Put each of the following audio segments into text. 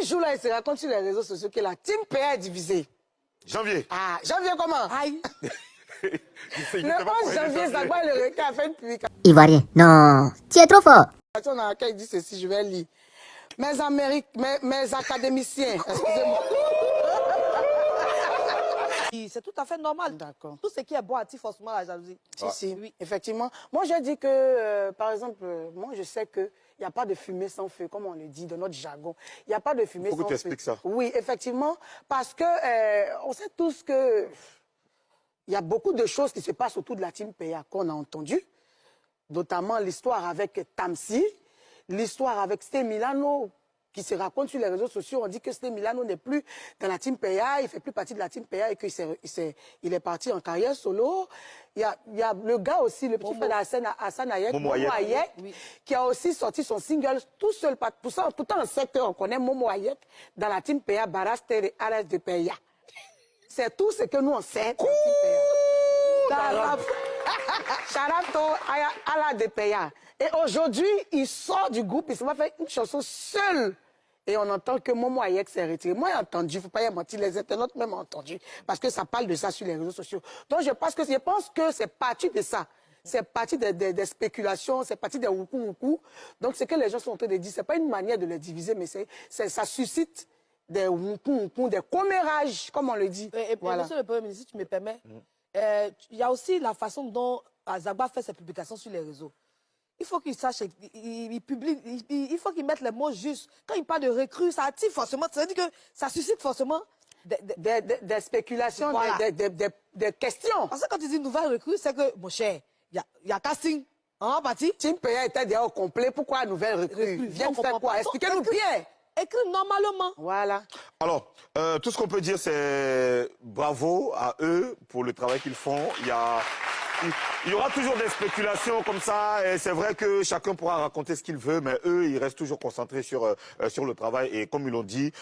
jour, là, il se raconte sur les réseaux sociaux que la team PA est divisée. Janvier. Ah, janvier comment? Aïe. Le 11 janvier, Zagba le requin a fait une publication Ivoirien, non, tu es trop fort. dans laquelle il dit ceci, je vais lire. Mes académiciens, excusez-moi. C'est tout à fait normal. D'accord. Tout ce qui est bon attire forcément la jalousie. Si, oui, effectivement. Moi, je dis que, par exemple, moi, je sais qu'il n'y a pas de fumée sans feu, comme on le dit dans notre jargon. Il n'y a pas de fumée sans feu. Faut que tu expliques ça. Oui, effectivement, parce que on sait tous que il y a beaucoup de choses qui se passent autour de la team PA qu'on a entendu, notamment l'histoire avec Tamsi, l'histoire avec Sté Milano, qui se raconte sur les réseaux sociaux. On dit que Sté Milano n'est plus dans la team PA, il ne fait plus partie de la team PA et qu'il est parti en carrière solo. Il y a le gars aussi, le petit frère d'Hassan Hayek, Momo Hayek, qui a aussi sorti son single tout seul. Pourtant, on sait qu'on connaît Momo Hayek dans la team PA, Baras Tere Ares de PA. C'est tout ce que nous on sait. Charato Ala de PA. Et aujourd'hui, il sort du groupe, il se va faire une chanson seule. Et on entend que Momo Hayek s'est retiré. Moi, j'ai entendu, il ne faut pas y mentir, les internautes même ont entendu. Parce que ça parle de ça sur les réseaux sociaux. Donc, je pense que c'est parti de ça. C'est parti des spéculations, c'est parti des woukou. Donc, ce que les gens sont en train de dire, ce n'est pas une manière de les diviser, mais ça suscite des woukou, des commérages, comme on le dit. Et voilà. Monsieur le Premier ministre, si tu me permets, il y a aussi la façon dont Zagba fait ses publications sur les réseaux. Il faut qu'il sache, il faut qu'il mette les mots justes. Quand il parle de recrues, ça attire forcément, ça veut dire que ça suscite forcément des spéculations, voilà. des questions. Parce que quand tu dis nouvelle recrue, c'est que, mon cher, il y a casting. En partie. Team PA était déjà au complet. Pourquoi nouvelle recrue? Viens faire quoi? Expliquez-nous bien. Écrit normalement. Voilà. Alors, tout ce qu'on peut dire, c'est bravo à eux pour le travail qu'ils font. Il y aura toujours des spéculations comme ça, et c'est vrai que chacun pourra raconter ce qu'il veut, mais eux, ils restent toujours concentrés sur le travail. Et comme ils l'ont dit,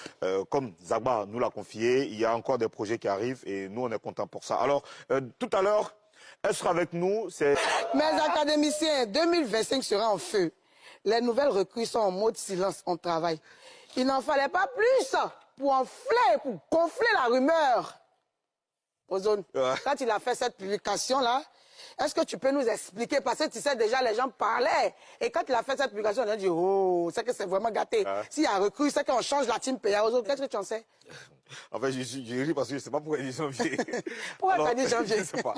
comme Zagba nous l'a confié, il y a encore des projets qui arrivent, et nous, on est contents pour ça. Alors, tout à l'heure, elle sera avec nous. Mes académiciens, 2025 sera en feu. Les nouvelles recrues sont en mode silence, on travaille. Il n'en fallait pas plus pour enfler, pour gonfler la rumeur. Ozone, quand il a fait cette publication-là, est-ce que tu peux nous expliquer? Parce que tu sais déjà, les gens parlaient. Et quand il a fait cette publication, on a dit, oh, c'est que c'est vraiment gâté. S'il y a recrue, c'est qu'on change la team PA. Ozone, qu'est-ce que tu en sais? En fait, je ris parce que je ne sais pas pourquoi il dit janvier. Pourquoi tu as dit janvier? Je ne sais pas.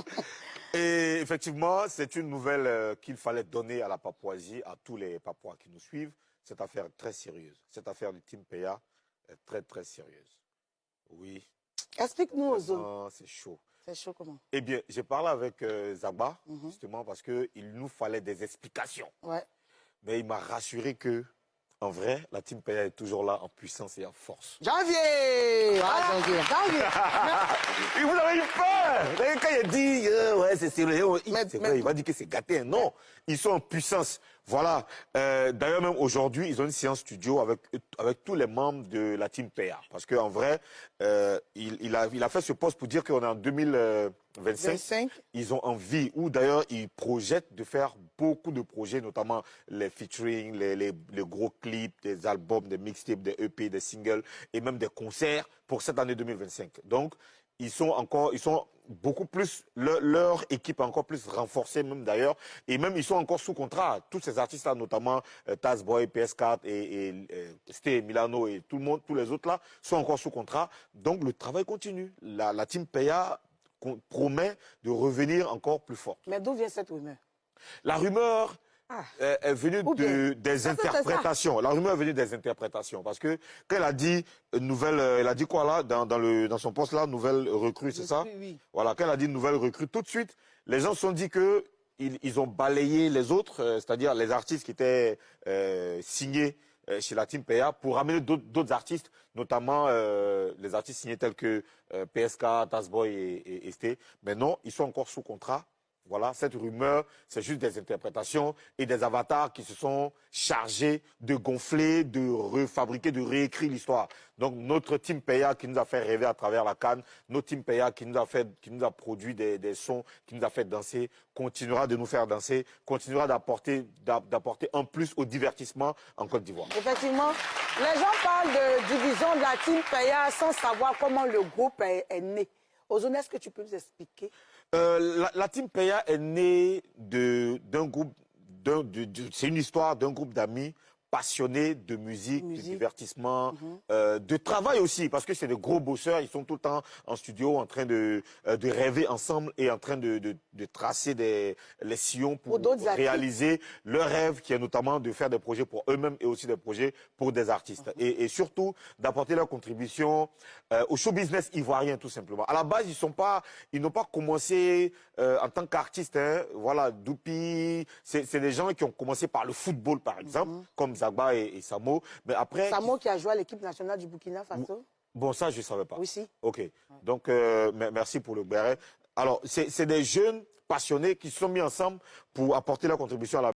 Et effectivement, c'est une nouvelle qu'il fallait donner à la Papouasie, à tous les Papouas qui nous suivent. Cette affaire est très sérieuse. Cette affaire du team PA est très, très sérieuse. Oui. Explique-nous, Ozone. C'est chaud. C'est chaud comment? Eh bien, j'ai parlé avec Zagba, justement, parce qu'il nous fallait des explications. Ouais. Mais il m'a rassuré que, en vrai, la team PA est toujours là en puissance et en force. Janvier! Janvier. Et vous avez eu peur! Quand il dit, ouais, c'est sérieux, c'est vrai, il va dire que c'est gâté. Non, ils sont en puissance. Voilà. D'ailleurs, même aujourd'hui, ils ont une séance studio avec tous les membres de la team PA. Parce qu'en vrai, il a fait ce poste pour dire qu'on est en 2025. Ils ont envie, ou d'ailleurs, ils projettent de faire beaucoup de projets, notamment les featuring, les gros clips, des albums, des mixtapes, des EP, des singles, et même des concerts pour cette année 2025. Donc, ils sont beaucoup plus, leur équipe est encore plus renforcée même d'ailleurs, et même ils sont encore sous contrat. Tous ces artistes-là, notamment Tazboy, PS4 et Sté Milano et tout le monde, tous les autres là, sont encore sous contrat. Donc le travail continue. La team PA promet de revenir encore plus fort. Mais d'où vient cette rumeur? La rumeur est venue des interprétations. La rumeur est venue des interprétations. Parce que quand elle a dit elle a dit quoi là, dans son poste là, nouvelle recrue, c'est ça? Oui. Voilà, quand elle a dit nouvelle recrue, tout de suite, les gens se sont dit que ils ont balayé les autres, c'est-à-dire les artistes qui étaient signés chez la team PA pour amener d'autres artistes, notamment les artistes signés tels que PSK, Tazboy et Sté. Mais non, ils sont encore sous contrat. Voilà, cette rumeur, c'est juste des interprétations et des avatars qui se sont chargés de gonfler, de refabriquer, de réécrire l'histoire. Donc notre team Peya qui nous a fait rêver à travers la CAN, notre team Peya qui nous a produit des sons, qui nous a fait danser, continuera de nous faire danser, continuera d'apporter un plus au divertissement en Côte d'Ivoire. Effectivement, les gens parlent de division de la team Peya sans savoir comment le groupe est né. Ozone, est-ce que tu peux nous expliquer? La team Peya est née d'un groupe, c'est une histoire d'un groupe d'amis passionnés de musique, de divertissement, de travail aussi, parce que c'est des gros bosseurs, ils sont tout le temps en studio en train de rêver ensemble et en train de tracer les sillons pour réaliser leur rêve, qui est notamment de faire des projets pour eux-mêmes et aussi des projets pour des artistes. Et surtout, d'apporter leur contribution au show business ivoirien, tout simplement. À la base, ils n'ont pas commencé en tant qu'artistes. Hein. Voilà, Doupi, c'est des gens qui ont commencé par le football, par exemple, comme Zagba et Samo. Mais après, Samo qui a joué à l'équipe nationale du Burkina Faso. Bon, ça, je ne savais pas. Oui, si. OK. Donc, merci pour le béret. Alors, c'est des jeunes passionnés qui se sont mis ensemble pour apporter leur contribution à la